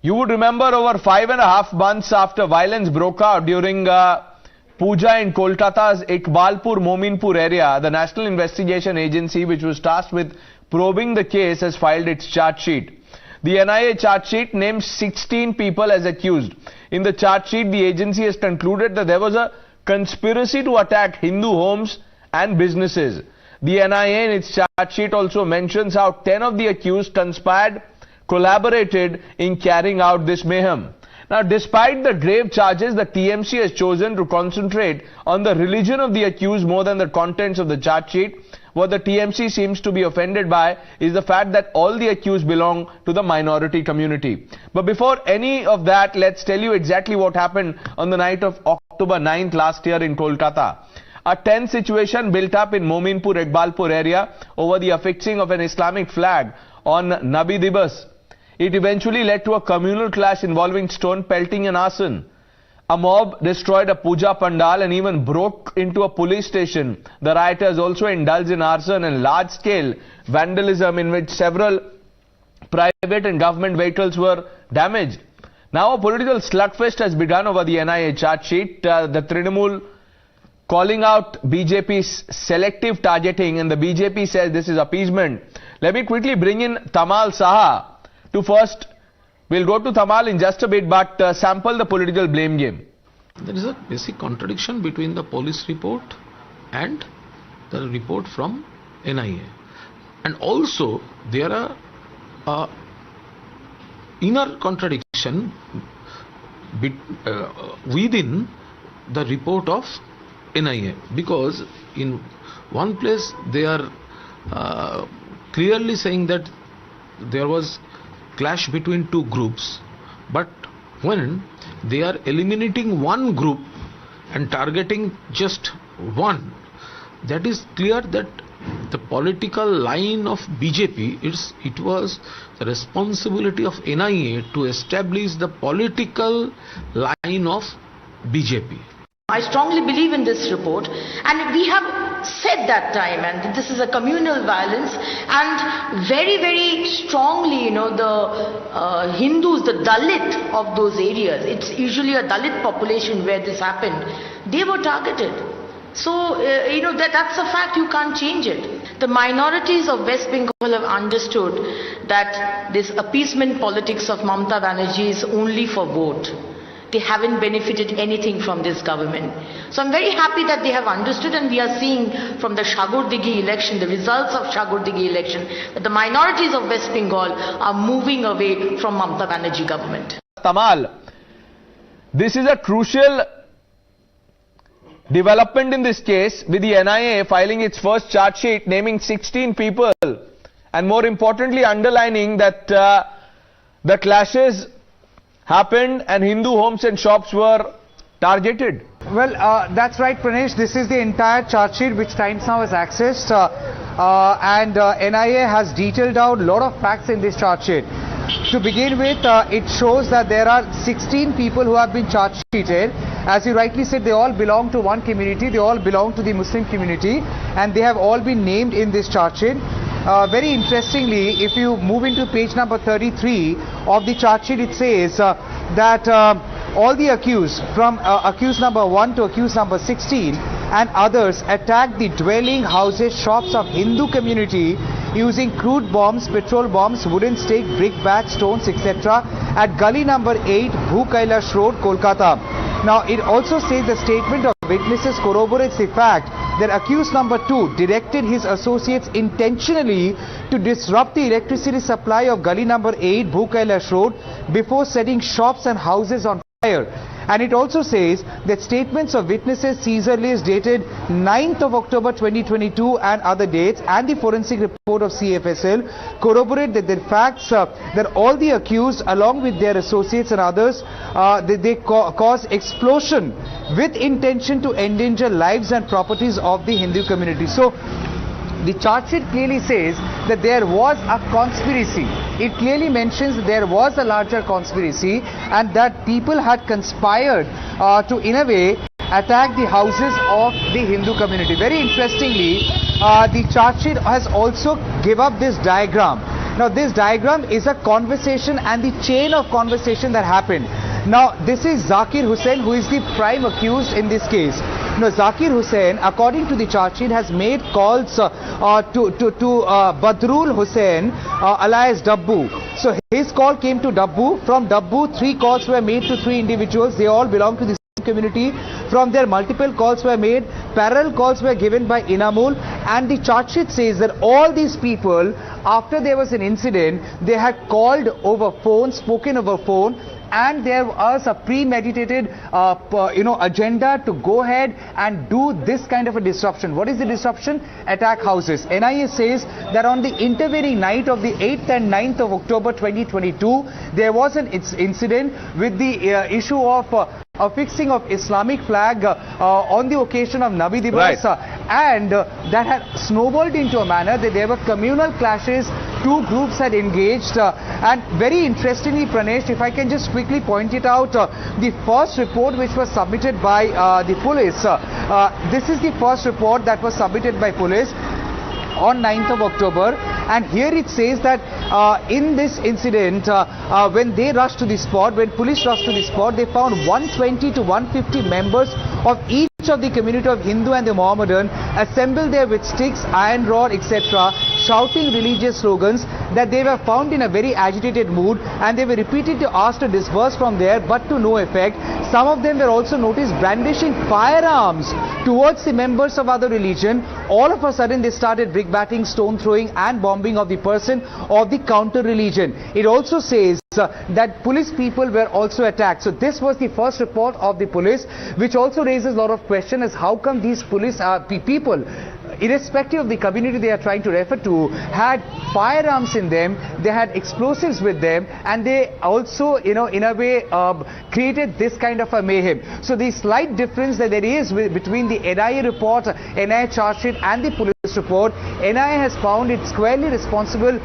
You would remember over 5.5 months after violence broke out during Puja in Kolkata's Ekbalpore-Mominpur area, the National Investigation Agency, which was tasked with probing the case, has filed its charge sheet. The NIA charge sheet names 16 people as accused. In the charge sheet, the agency has concluded that there was a conspiracy to attack Hindu homes and businesses. The NIA in its charge sheet also mentions how 10 of the accused collaborated in carrying out this mayhem. Now, despite the grave charges, the TMC has chosen to concentrate on the religion of the accused more than the contents of the charge sheet. What the TMC seems to be offended by is the fact that all the accused belong to the minority community. But before any of that, let's tell you exactly what happened on the night of October 9th last year in Kolkata. A tense situation built up in Mominpur, Ekbalpur area over the affixing of an Islamic flag on Nabi Dibas. It eventually led to a communal clash involving stone pelting and arson. A mob destroyed a puja pandal and even broke into a police station. The rioters also indulged in arson and large-scale vandalism in which several private and government vehicles were damaged. Now a political slugfest has begun over the NIA charge sheet. The Trinamool calling out BJP's selective targeting, and the BJP says this is appeasement. Let me quickly bring in Tamal Saha to first. We'll go to Tamal in just a bit, but sample the political blame game. There is a basic contradiction between the police report and the report from NIA. And also there are inner contradiction within the report of NIA, because in one place they are clearly saying that there was clash between two groups, but when they are eliminating one group and targeting just one, that is clear that the political line of BJP, it was the responsibility of NIA to establish the political line of BJP. I strongly believe in this report, and we have said that time, and this is a communal violence, and very, very strongly, the Hindus, the Dalit of those areas, it's usually a Dalit population where this happened, they were targeted. So, that's a fact, you can't change it. The minorities of West Bengal have understood that this appeasement politics of Mamata Banerjee is only for vote. They haven't benefited anything from this government. So I'm very happy that they have understood, and we are seeing from the Shagurdigi election, the results of Shagurdigi election, that the minorities of West Bengal are moving away from Mamata Banerjee government. Tamal, this is a crucial development in this case, with the NIA filing its first charge sheet naming 16 people, and more importantly underlining that the clashes happened and Hindu homes and shops were targeted. Well, that's right, Pranesh. This is the entire charge sheet which Times Now has accessed, and NIA has detailed out a lot of facts in this charge sheet. To begin with, it shows that there are 16 people who have been charge sheeted. As you rightly said, they all belong to one community, they all belong to the Muslim community, and they have all been named in this charge sheet. Very interestingly, if you move into page number 33 of the charge sheet, it says that all the accused, from accused number 1 to accused number 16 and others, attacked the dwelling, houses, shops of Hindu community using crude bombs, petrol bombs, wooden stake, brick bats, stones, etc. at gully number 8, Bhu Kailash Road, Kolkata. Now, it also says the statement of witnesses corroborates the fact that accused number 2 directed his associates intentionally to disrupt the electricity supply of gully number 8, Bhu Kailash Road, before setting shops and houses on fire. And it also says that statements of witnesses, Caesar list dated 9th of October 2022 and other dates, and the forensic report of CFSL corroborate that the facts that all the accused along with their associates and others, they caused explosion with intention to endanger lives and properties of the Hindu community. So the charge sheet clearly says that there was a conspiracy. It clearly mentions that there was a larger conspiracy and that people had conspired to, in a way, attack the houses of the Hindu community. Very interestingly, the charge sheet has also given up this diagram. Now this diagram is a conversation and the chain of conversation that happened. Now this is Zakir Hussain, who is the prime accused in this case. Now Zakir Hussain, according to the charge sheet, has made calls to Badrul Hussain alias Dabbu. So his call came to Dabbu. From Dabbu, 3 calls were made to 3 individuals. They all belong to the same community. From there, multiple calls were made. Parallel calls were given by Inamul, and the charge sheet says that all these people, after there was an incident, they had called over phone, spoken over phone, and there was a premeditated agenda to go ahead and do this kind of a disruption. What is the disruption? Attack houses. NIA says that on the intervening night of the 8th and 9th of October 2022, there was an incident with the issue of a fixing of Islamic flag on the occasion of Nabi Divas, and that had snowballed into a manner that there were communal clashes. 2 groups had engaged, and very interestingly, Pranesh, if I can just quickly point it out, the first report which was submitted by the police, this is the first report that was submitted by police on 9th of October, and here it says that in this incident, when they rushed to the spot, when police rushed to the spot, they found 120 to 150 members of each of the community of Hindu and the Mohammedan assembled there with sticks, iron rod, etc., shouting religious slogans, that they were found in a very agitated mood, and they were repeatedly asked to disperse from there, but to no effect. Some of them were also noticed brandishing firearms towards the members of other religion. All of a sudden they started brickbatting, stone throwing and bombing of the person of the counter religion. It also says that police people were also attacked. So this was the first report of the police, which also raises a lot of questions as how come these police people, irrespective of the community they are trying to refer to, had firearms in them, they had explosives with them, and they also, in a way, created this kind of a mayhem. So the slight difference that there is between the NIA report, NIA charge sheet and the police report, NIA has found it squarely responsible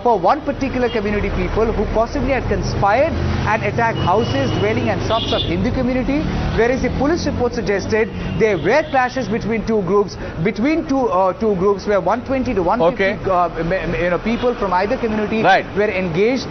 for one particular community people who possibly had conspired and attacked houses, dwelling and shops of Hindu community, whereas the police report suggested there were clashes between 2 groups, two groups where 120 to 150 people from either community were engaged.